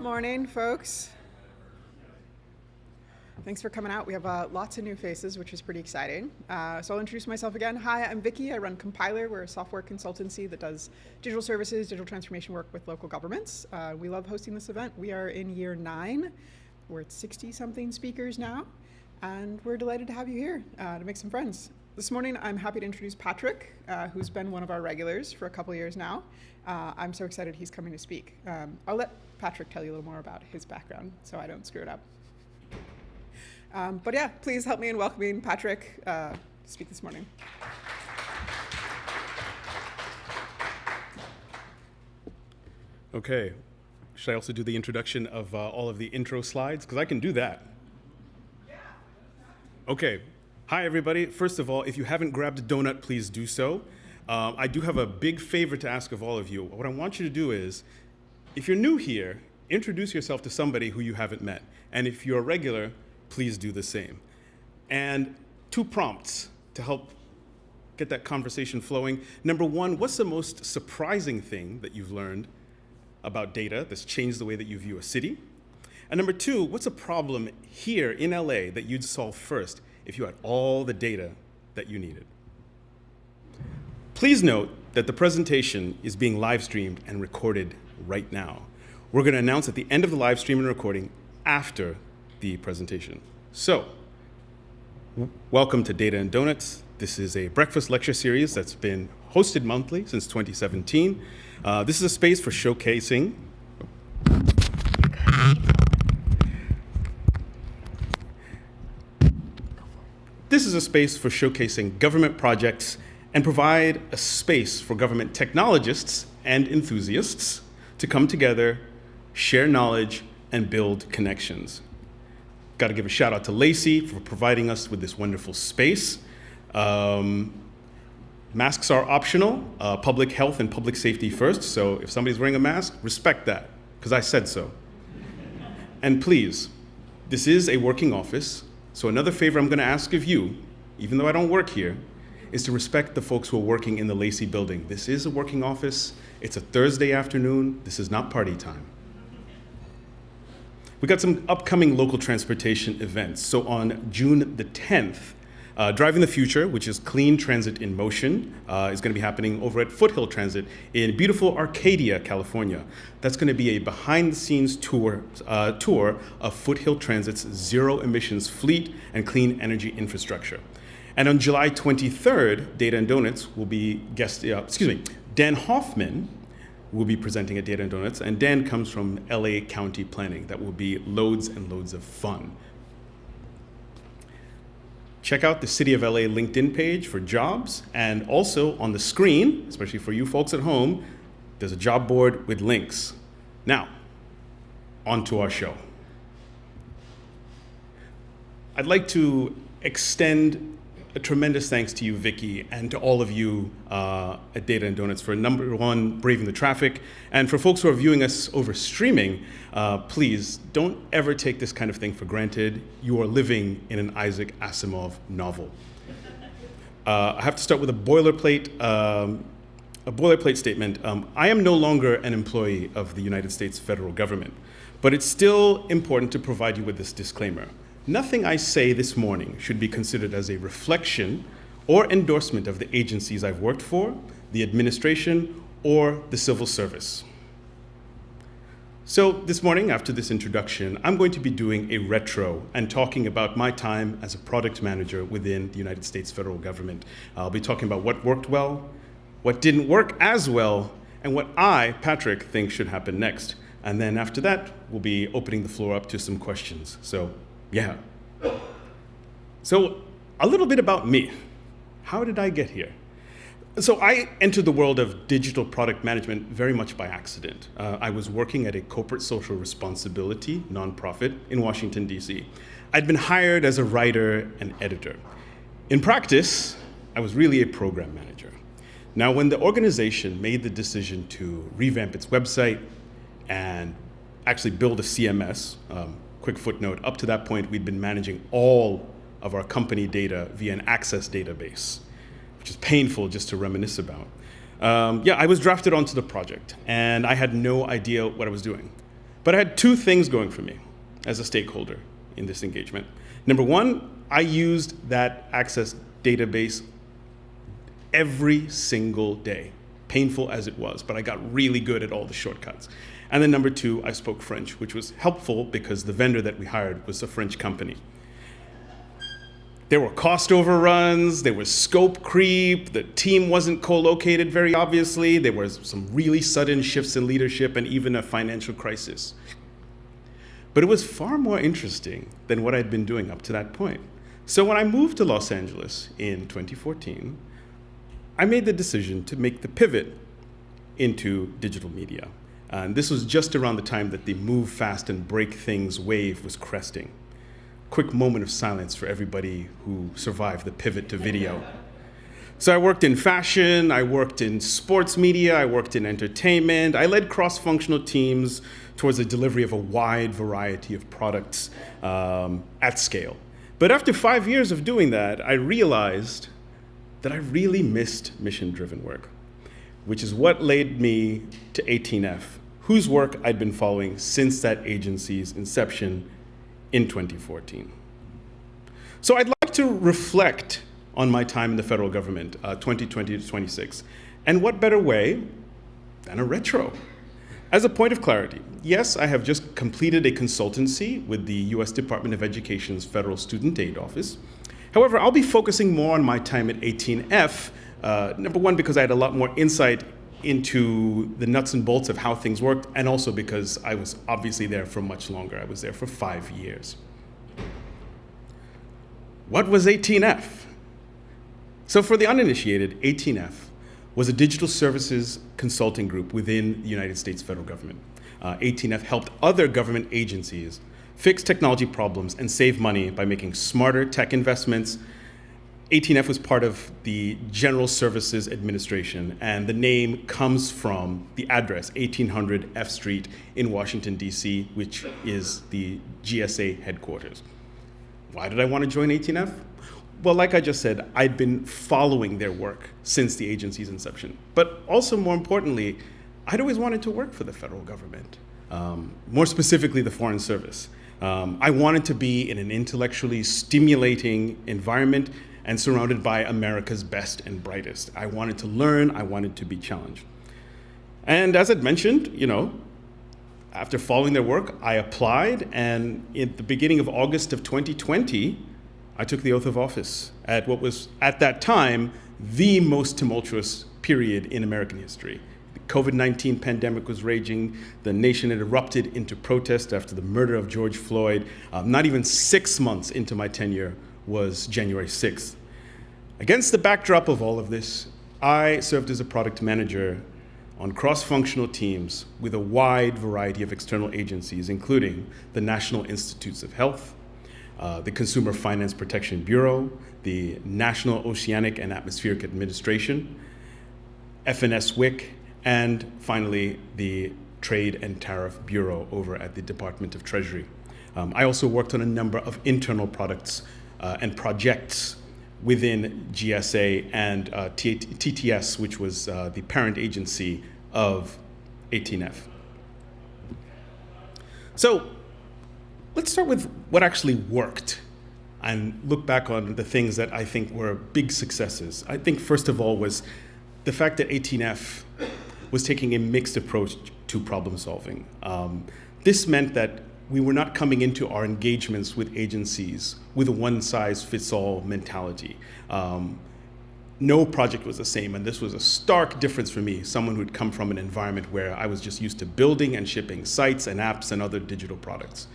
Morning, folks. Thanks for coming out. We have lots of new faces, which is pretty exciting. So I'll introduce myself again. Hi, I'm Vicky. I run Compiler. We're a software consultancy that does digital services, digital transformation work with local governments. We love hosting this event. We are in year 9. We're at 60-something speakers now, and we're delighted to have you here to make some friends. This morning, I'm happy to introduce Patrick, who's been one of our regulars for a couple of years now. I'm so excited he's coming to speak. I'll let Patrick tell you a little more about his background so I don't screw it up. But yeah, please help me in welcoming Patrick to speak this morning. Okay, should I also do the introduction of all of the intro slides? Because I can do that. Yeah. Okay, hi everybody. First of all, if you haven't grabbed a donut, please do so. I do have a big favor to ask of all of you. What I want you to do is, if you're new here, introduce yourself to somebody who you haven't met. And if you're a regular, please do the same. And 2 prompts to help get that conversation flowing. Number 1, what's the most surprising thing that you've learned about data that's changed the way that you view a city? And number 2, what's a problem here in LA that you'd solve first if you had all the data that you needed? Please note that the presentation is being live streamed and recorded right now. We're going to announce at the end of the live stream and recording after the presentation. So, welcome to Data and Donuts. This is a breakfast lecture series that's been hosted monthly since 2017. This is a space for showcasing government projects and provide a space for government technologists and enthusiasts to come together, share knowledge, and build connections. Got to give a shout out to Lacey for providing us with this wonderful space. Masks are optional, public health and public safety first, so if somebody's wearing a mask, respect that, because I said so. And please, this is a working office, so another favor I'm going to ask of you, even though I don't work here, is to respect the folks who are working in the Lacey building. This is a working office. It's a Thursday afternoon. This is not party time. We got some upcoming local transportation events. So on June the 10th, Driving the Future, which is Clean Transit in Motion, is going to be happening over at Foothill Transit in beautiful Arcadia, California. That's going to be a behind-the-scenes tour of Foothill Transit's zero-emissions fleet and clean energy infrastructure. And on July 23rd, Data and Donuts will be Dan Hoffman will be presenting at Data and Donuts, and Dan comes from LA County Planning. That will be loads and loads of fun. Check out the City of LA LinkedIn page for jobs, and also on the screen, especially for you folks at home, there's a job board with links. Now, on to our show. I'd like to extend a tremendous thanks to you, Vicky, and to all of you at Data and Donuts for number 1, braving the traffic. And for folks who are viewing us over streaming, please don't ever take this kind of thing for granted. You are living in an Isaac Asimov novel. I have to start with a boilerplate statement. I am no longer an employee of the United States federal government, but it's still important to provide you with this disclaimer. Nothing I say this morning should be considered as a reflection or endorsement of the agencies I've worked for, the administration, or the civil service. So this morning, after this introduction, I'm going to be doing a retro and talking about my time as a product manager within the United States federal government. I'll be talking about what worked well, what didn't work as well, and what I, Patrick, think should happen next. And then after that, we'll be opening the floor up to some questions. Yeah. So a little bit about me. How did I get here? So I entered the world of digital product management very much by accident. I was working at a corporate social responsibility nonprofit in Washington, D.C. I'd been hired as a writer and editor. In practice, I was really a program manager. Now, when the organization made the decision to revamp its website and actually build a CMS, quick footnote, up to that point, we'd been managing all of our company data via an Access database, which is painful just to reminisce about. I was drafted onto the project, and I had no idea what I was doing. But I had two things going for me as a stakeholder in this engagement. Number one, I used that Access database every single day, painful as it was, but I got really good at all the shortcuts. And then number two, I spoke French, which was helpful because the vendor that we hired was a French company. There were cost overruns, there was scope creep, the team wasn't co-located very obviously, there was some really sudden shifts in leadership and even a financial crisis. But it was far more interesting than what I'd been doing up to that point. So when I moved to Los Angeles in 2014, I made the decision to make the pivot into digital media. And this was just around the time that the move fast and break things wave was cresting. Quick moment of silence for everybody who survived the pivot to video. So I worked in fashion, I worked in sports media, I worked in entertainment, I led cross-functional teams towards the delivery of a wide variety of products at scale. But after 5 years of doing that, I realized that I really missed mission-driven work, which is what led me to 18F, whose work I'd been following since that agency's inception in 2014. So I'd like to reflect on my time in the federal government, 2020 to 26. And what better way than a retro? As a point of clarity, yes, I have just completed a consultancy with the US Department of Education's Federal Student Aid Office. However, I'll be focusing more on my time at 18F, number one, because I had a lot more insight into the nuts and bolts of how things worked, and also because I was obviously there for much longer. I was there for 5 years. What was 18F? So for the uninitiated, 18F was a digital services consulting group within the United States federal government. 18F helped other government agencies fix technology problems and save money by making smarter tech investments. 18F was part of the General Services Administration, and the name comes from the address, 1800 F Street in Washington, D.C., which is the GSA headquarters. Why did I want to join 18F? Well, like I just said, I'd been following their work since the agency's inception. But also, more importantly, I'd always wanted to work for the federal government, more specifically the Foreign Service. I wanted to be in an intellectually stimulating environment and surrounded by America's best and brightest. I wanted to learn, I wanted to be challenged. And as I'd mentioned, after following their work, I applied, and at the beginning of August of 2020, I took the oath of office at what was, at that time, the most tumultuous period in American history. The COVID-19 pandemic was raging. The nation had erupted into protest after the murder of George Floyd. Not even 6 months into my tenure was January 6th. Against the backdrop of all of this, I served as a product manager on cross-functional teams with a wide variety of external agencies, including the National Institutes of Health, the Consumer Finance Protection Bureau, the National Oceanic and Atmospheric Administration, FNS WIC, and finally, the Trade and Tariff Bureau over at the Department of Treasury. I also worked on a number of internal products and projects within GSA and TTS, which was the parent agency of 18F. So let's start with what actually worked and look back on the things that I think were big successes. I think first of all was the fact that 18F was taking a mixed approach to problem solving. This meant that we were not coming into our engagements with agencies with a one-size-fits-all mentality. No project was the same, and this was a stark difference for me, someone who'd come from an environment where I was just used to building and shipping sites and apps and other digital products.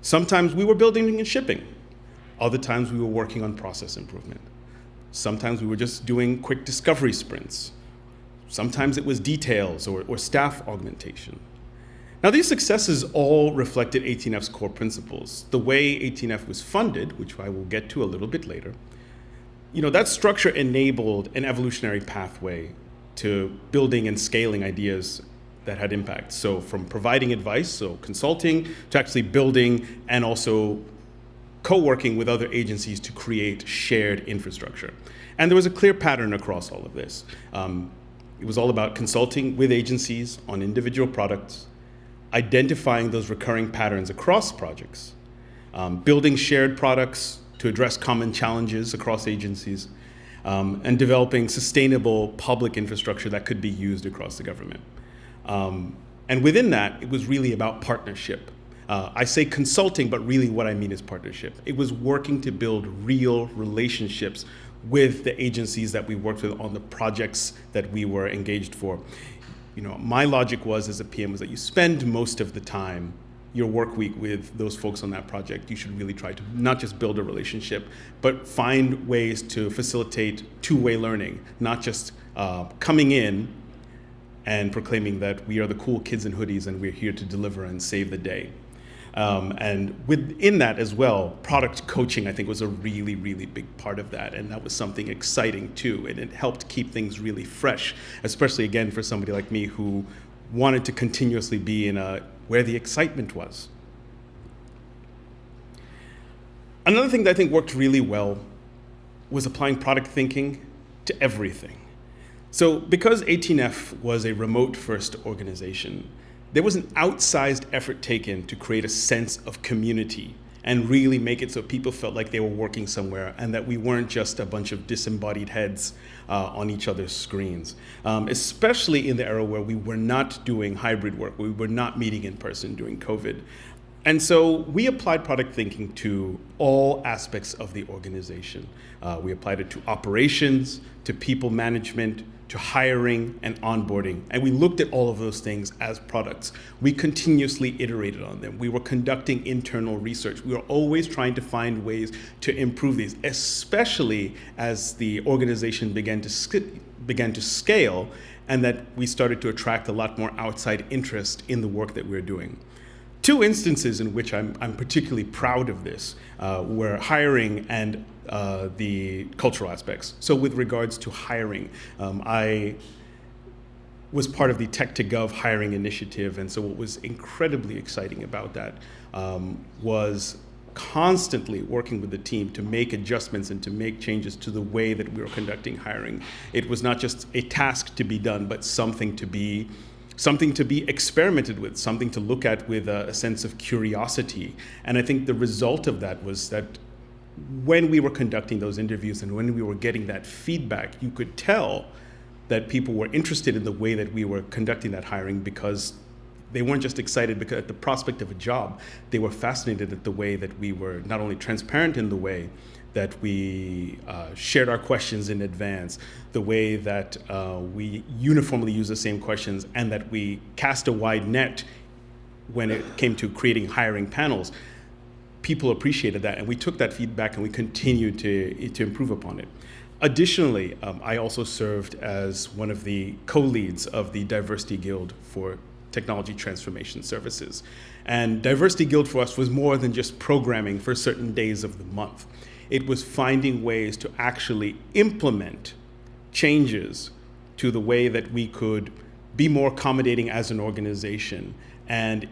Sometimes we were building and shipping. Other times we were working on process improvement. Sometimes we were just doing quick discovery sprints. Sometimes it was details or staff augmentation. Now, these successes all reflected 18F's core principles. The way 18F was funded, which I will get to a little bit later, that structure enabled an evolutionary pathway to building and scaling ideas that had impact. So from providing advice, so consulting, to actually building and also co-working with other agencies to create shared infrastructure. And there was a clear pattern across all of this. It was all about consulting with agencies on individual products, identifying those recurring patterns across projects, building shared products to address common challenges across agencies, and developing sustainable public infrastructure that could be used across the government. And within that, it was really about partnership. I say consulting, but really what I mean is partnership. It was working to build real relationships with the agencies that we worked with on the projects that we were engaged for. My logic was, as a PM, was that you spend most of the time, your work week, with those folks on that project. You should really try to not just build a relationship, but find ways to facilitate two-way learning, not just coming in and proclaiming that we are the cool kids in hoodies and we're here to deliver and save the day. And within that as well, product coaching, I think, was a really, really big part of that. And that was something exciting too. And it helped keep things really fresh, especially again for somebody like me who wanted to continuously be in where the excitement was. Another thing that I think worked really well was applying product thinking to everything. So because 18F was a remote-first organization, there was an outsized effort taken to create a sense of community and really make it so people felt like they were working somewhere and that we weren't just a bunch of disembodied heads on each other's screens, especially in the era where we were not doing hybrid work, we were not meeting in person during COVID. And so we applied product thinking to all aspects of the organization. We applied it to operations, to people management, to hiring and onboarding. And we looked at all of those things as products. We continuously iterated on them. We were conducting internal research. We were always trying to find ways to improve these, especially as the organization began to scale and that we started to attract a lot more outside interest in the work that we were doing. Two instances in which I'm particularly proud of this were hiring and the cultural aspects. So with regards to hiring, I was part of the Tech to Gov hiring initiative, and so what was incredibly exciting about that was constantly working with the team to make adjustments and to make changes to the way that we were conducting hiring. It was not just a task to be done, but something to be experimented with, something to look at with a sense of curiosity. And I think the result of that was that when we were conducting those interviews and when we were getting that feedback, you could tell that people were interested in the way that we were conducting that hiring because they weren't just excited because at the prospect of a job, they were fascinated at the way that we were not only transparent in the way that we shared our questions in advance, the way that we uniformly use the same questions, and that we cast a wide net when it came to creating hiring panels. People appreciated that, and we took that feedback and we continued to improve upon it. Additionally, I also served as one of the co-leads of the Diversity Guild for Technology Transformation Services. And Diversity Guild for us was more than just programming for certain days of the month. It was finding ways to actually implement changes to the way that we could be more accommodating as an organization. And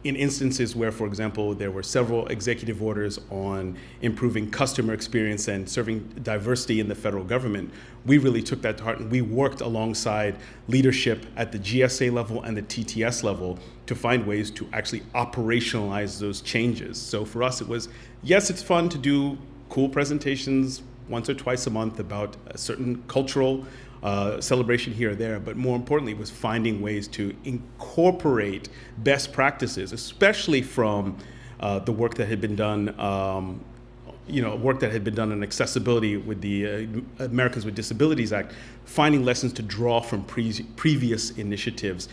in instances where, for example, there were several executive orders on improving customer experience and serving diversity in the federal government, we really took that to heart and we worked alongside leadership at the GSA level and the TTS level to find ways to actually operationalize those changes. So for us, it was, yes, it's fun to do cool presentations once or twice a month about a certain cultural celebration here or there, but more importantly, it was finding ways to incorporate best practices, especially from the work that had been done, work that had been done on accessibility with the Americans with Disabilities Act, finding lessons to draw from previous initiatives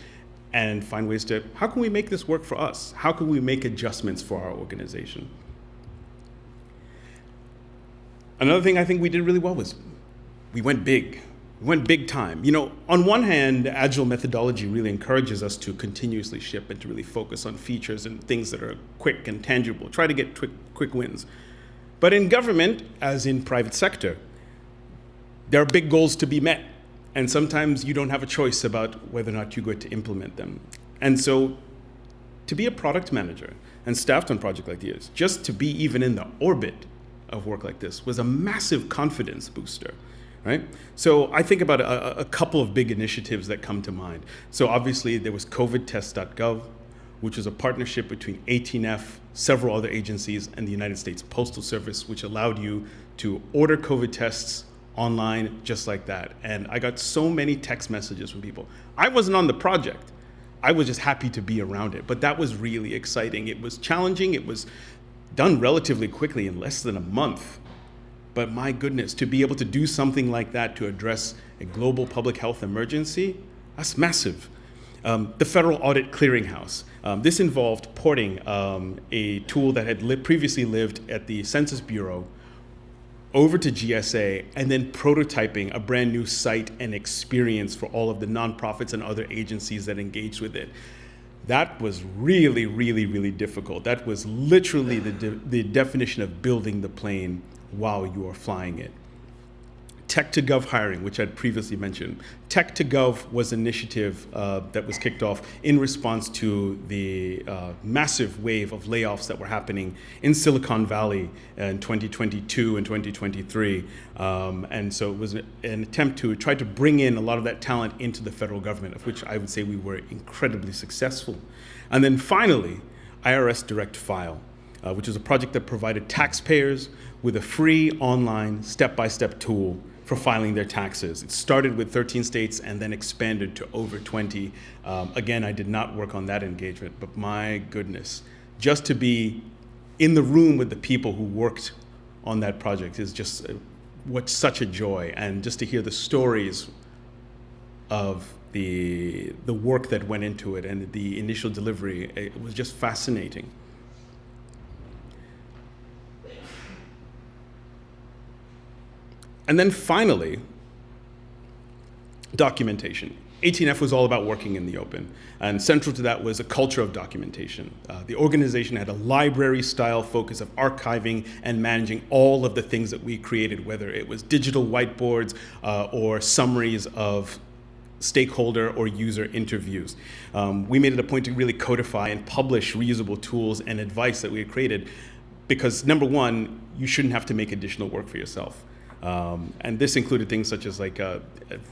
and find ways to, how can we make this work for us? How can we make adjustments for our organization? Another thing I think we did really well was we went big. We went big time. On one hand, agile methodology really encourages us to continuously ship and to really focus on features and things that are quick and tangible, try to get quick wins. But in government, as in private sector, there are big goals to be met. And sometimes you don't have a choice about whether or not you're going to implement them. And so to be a product manager and staffed on a project like this, just to be even in the orbit of work like this was a massive confidence booster, right? So I think about a couple of big initiatives that come to mind. So obviously there was covidtest.gov, which was a partnership between 18F, several other agencies, and the United States Postal Service, which allowed you to order COVID tests online just like that. And I got so many text messages from people. I wasn't on the project. I was just happy to be around it. But that was really exciting. It was challenging. It was done relatively quickly in less than a month. But my goodness, to be able to do something like that to address a global public health emergency, that's massive. The Federal Audit Clearinghouse. This involved porting a tool that had previously lived at the Census Bureau over to GSA, and then prototyping a brand new site and experience for all of the nonprofits and other agencies that engaged with it. That was really, really, really difficult. That was literally the definition of building the plane while you are flying it. Tech-to-Gov hiring, which I'd previously mentioned. Tech-to-Gov was an initiative that was kicked off in response to the massive wave of layoffs that were happening in Silicon Valley in 2022 and 2023. And so it was an attempt to try to bring in a lot of that talent into the federal government, of which I would say we were incredibly successful. And then finally, IRS Direct File, which is a project that provided taxpayers with a free online step-by-step tool for filing their taxes. It started with 13 states and then expanded to over 20. Again, I did not work on that engagement, but my goodness, just to be in the room with the people who worked on that project is just such a joy. And just to hear the stories of the work that went into it and the initial delivery, it was just fascinating. And then finally, documentation. 18F was all about working in the open, and central to that was a culture of documentation. The organization had a library-style focus of archiving and managing all of the things that we created, whether it was digital whiteboards or summaries of stakeholder or user interviews. We made it a point to really codify and publish reusable tools and advice that we had created, because number one, you shouldn't have to make additional work for yourself. And this included things such as like a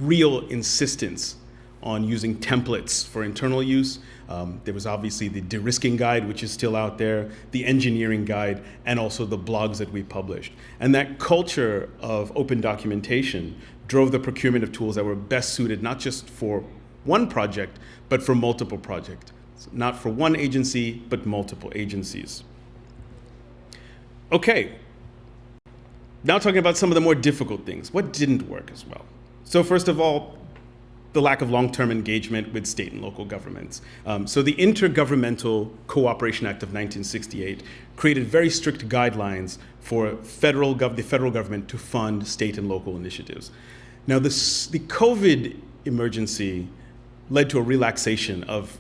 real insistence on using templates for internal use. There was obviously the de-risking guide, which is still out there, the engineering guide, and also the blogs that we published. And that culture of open documentation drove the procurement of tools that were best suited not just for one project, but for multiple projects. So not for one agency, but multiple agencies. Okay. Now talking about some of the more difficult things. What didn't work as well? So first of all, the lack of long-term engagement with state and local governments. So the Intergovernmental Cooperation Act of 1968 created very strict guidelines for the federal government to fund state and local initiatives. Now the COVID emergency led to a relaxation of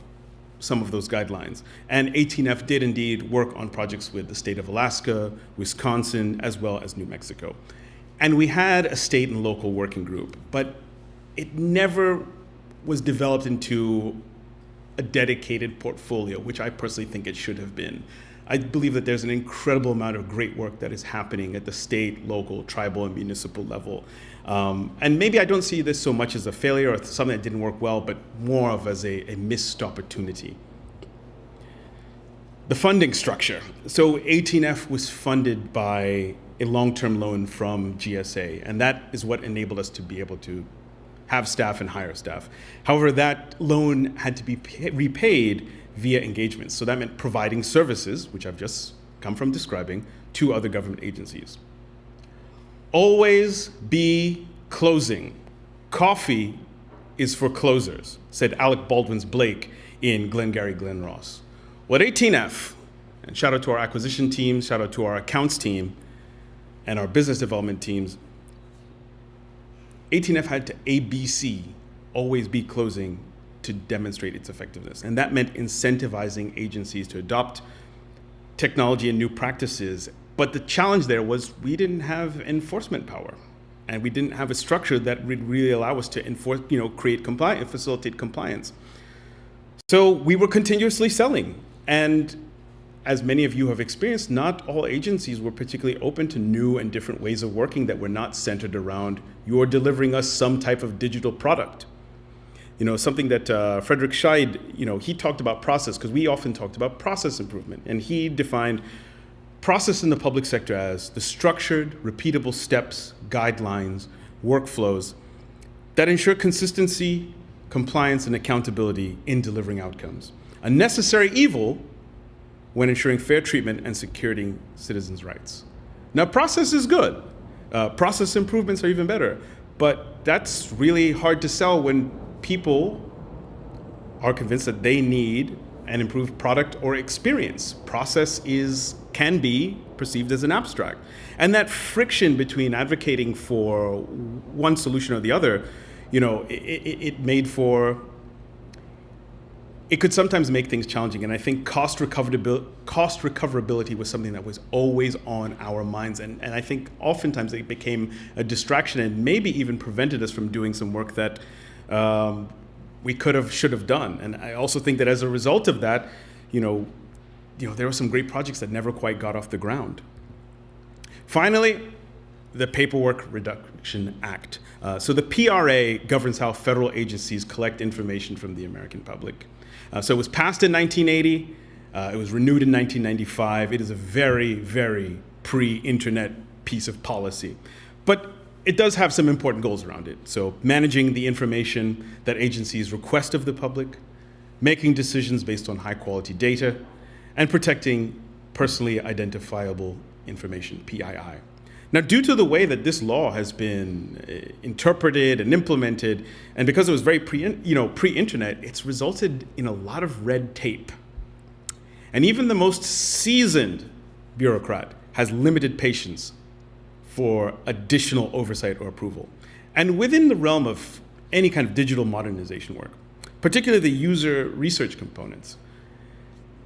some of those guidelines. And 18F did indeed work on projects with the state of Alaska, Wisconsin, as well as New Mexico. And we had a state and local working group, but it never was developed into a dedicated portfolio, which I personally think it should have been. I believe that there's an incredible amount of great work that is happening at the state, local, tribal, and municipal level. And maybe I don't see this so much as a failure or something that didn't work well, but more of as a missed opportunity. The funding structure. So 18F was funded by a long-term loan from GSA, and that is what enabled us to be able to have staff and hire staff. However, that loan had to be repaid via engagements. So that meant providing services, which I've just come from describing, to other government agencies. Always be closing. Coffee is for closers, said Alec Baldwin's Blake in Glengarry Glen Ross. Well, at 18F, and shout out to our acquisition team, shout out to our accounts team, and our business development teams, 18F had to ABC, always be closing, to demonstrate its effectiveness. And that meant incentivizing agencies to adopt technology and new practices. But the challenge there was we didn't have enforcement power. And we didn't have a structure that would really allow us to enforce, create compliance, facilitate compliance. So we were continuously selling. And as many of you have experienced, not all agencies were particularly open to new and different ways of working that were not centered around you're delivering us some type of digital product. Something that Frederick Scheid, he talked about process, because we often talked about process improvement. And he defined process in the public sector as the structured, repeatable steps, guidelines, workflows that ensure consistency, compliance, and accountability in delivering outcomes. A necessary evil when ensuring fair treatment and securing citizens' rights. Now, process is good. Process improvements are even better. But that's really hard to sell when people are convinced that they need an improved product or experience. Process can be perceived as an abstract. And that friction between advocating for one solution or the other, it could sometimes make things challenging. And I think cost recoverability was something that was always on our minds. And I think oftentimes it became a distraction and maybe even prevented us from doing some work that we should have done. And I also think that as a result of that, there were some great projects that never quite got off the ground. Finally, the Paperwork Reduction Act. So the PRA governs how federal agencies collect information from the American public. So it was passed in 1980. It was renewed in 1995. It is a very, very pre-internet piece of policy. But it does have some important goals around it. So managing the information that agencies request of the public, making decisions based on high quality data, and protecting personally identifiable information, PII. Now, due to the way that this law has been interpreted and implemented, and because it was very pre-internet, it's resulted in a lot of red tape. And even the most seasoned bureaucrat has limited patience for additional oversight or approval. And within the realm of any kind of digital modernization work, particularly the user research components,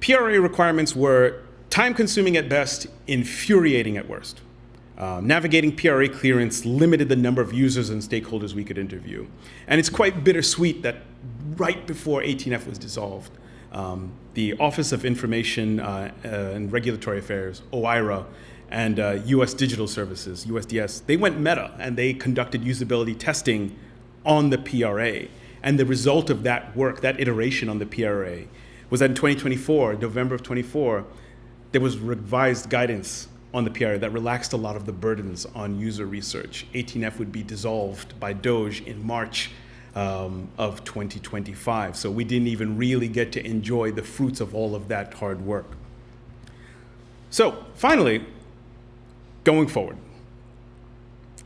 PRA requirements were time-consuming at best, infuriating at worst. Navigating PRA clearance limited the number of users and stakeholders we could interview. And it's quite bittersweet that right before 18F was dissolved, the Office of Information and Regulatory Affairs, OIRA, and US Digital Services, USDS, they went meta and they conducted usability testing on the PRA. And the result of that work, that iteration on the PRA, was that in 2024, November of 24, there was revised guidance on the PRA that relaxed a lot of the burdens on user research. 18F would be dissolved by DOJ in March of 2025. So we didn't even really get to enjoy the fruits of all of that hard work. So finally, going forward.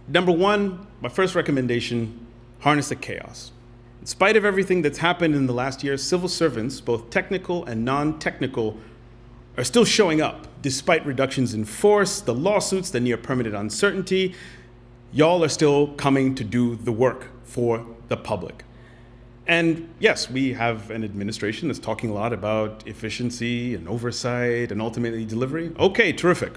Number one, my first recommendation, harness the chaos. In spite of everything that's happened in the last year, civil servants, both technical and non-technical, are still showing up despite reductions in force, the lawsuits, the near permanent uncertainty. Y'all are still coming to do the work for the public. And yes, we have an administration that's talking a lot about efficiency and oversight and ultimately delivery. Okay, terrific.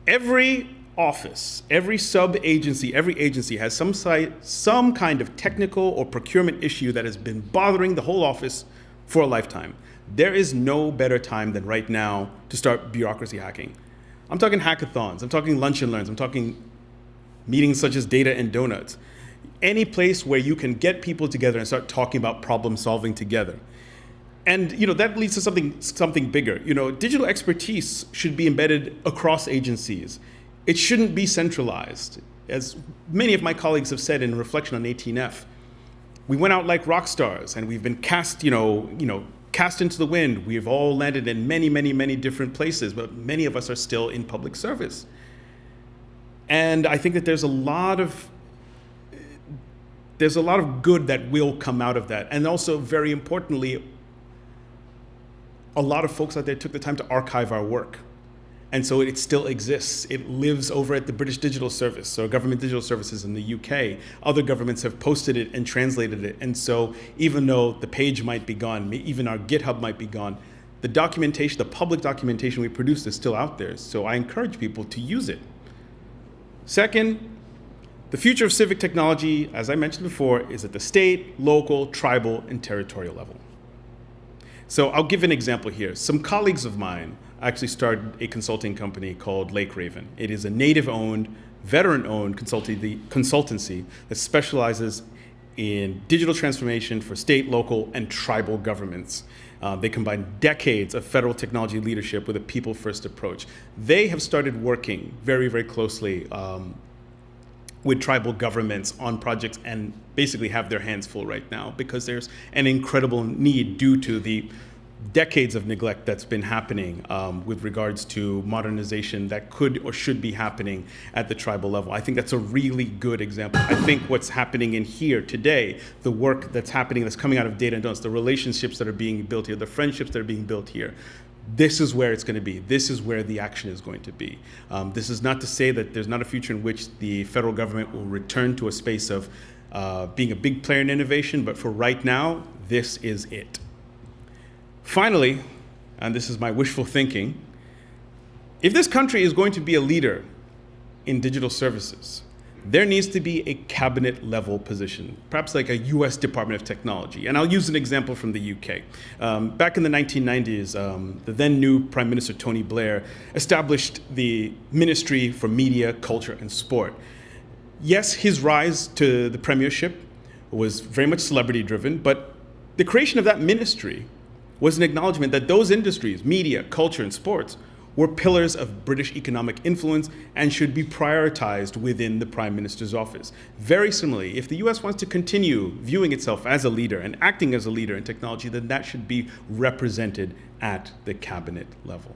Every office, every sub-agency, every agency has some kind of technical or procurement issue that has been bothering the whole office for a lifetime. There is no better time than right now to start bureaucracy hacking. I'm talking hackathons, I'm talking lunch and learns, I'm talking meetings such as Data and Donuts. Any place where you can get people together and start talking about problem solving together. And that leads to something bigger. Digital expertise should be embedded across agencies. It shouldn't be centralized. As many of my colleagues have said in reflection on 18F, we went out like rock stars and we've been cast into the wind. We've all landed in many, many, many different places, but many of us are still in public service. And I think that there's a lot of good that will come out of that. And also, very importantly, a lot of folks out there took the time to archive our work. And so it still exists. It lives over at the British Digital Service, so Government Digital Services in the UK. Other governments have posted it and translated it. And so even though the page might be gone, even our GitHub might be gone, the documentation, the public documentation we produced is still out there. So I encourage people to use it. Second, the future of civic technology, as I mentioned before, is at the state, local, tribal, and territorial level. So I'll give an example here. Some colleagues of mine actually started a consulting company called Lake Raven. It is a native-owned, veteran-owned consultancy that specializes in digital transformation for state, local, and tribal governments. They combine decades of federal technology leadership with a people-first approach. They have started working very, very closely with tribal governments on projects and basically have their hands full right now because there's an incredible need due to the decades of neglect that's been happening with regards to modernization that could or should be happening at the tribal level. I think that's a really good example. I think what's happening in here today, the work that's happening, that's coming out of data and don'ts, the relationships that are being built here, the friendships that are being built here, this is where it's going to be. This is where the action is going to be. This is not to say that there's not a future in which the federal government will return to a space of being a big player in innovation, but for right now, this is it. Finally, and this is my wishful thinking, if this country is going to be a leader in digital services, there needs to be a cabinet level position, perhaps like a US Department of Technology. And I'll use an example from the UK. Back in the 1990s, the then new Prime Minister Tony Blair established the Ministry for Media, Culture and Sport. Yes, his rise to the premiership was very much celebrity driven, but the creation of that ministry was an acknowledgement that those industries, media, culture, and sports, were pillars of British economic influence and should be prioritized within the Prime Minister's office. Very similarly, if the US wants to continue viewing itself as a leader and acting as a leader in technology, then that should be represented at the cabinet level.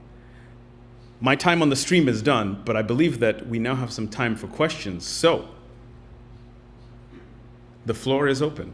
My time on the stream is done, but I believe that we now have some time for questions. So, the floor is open.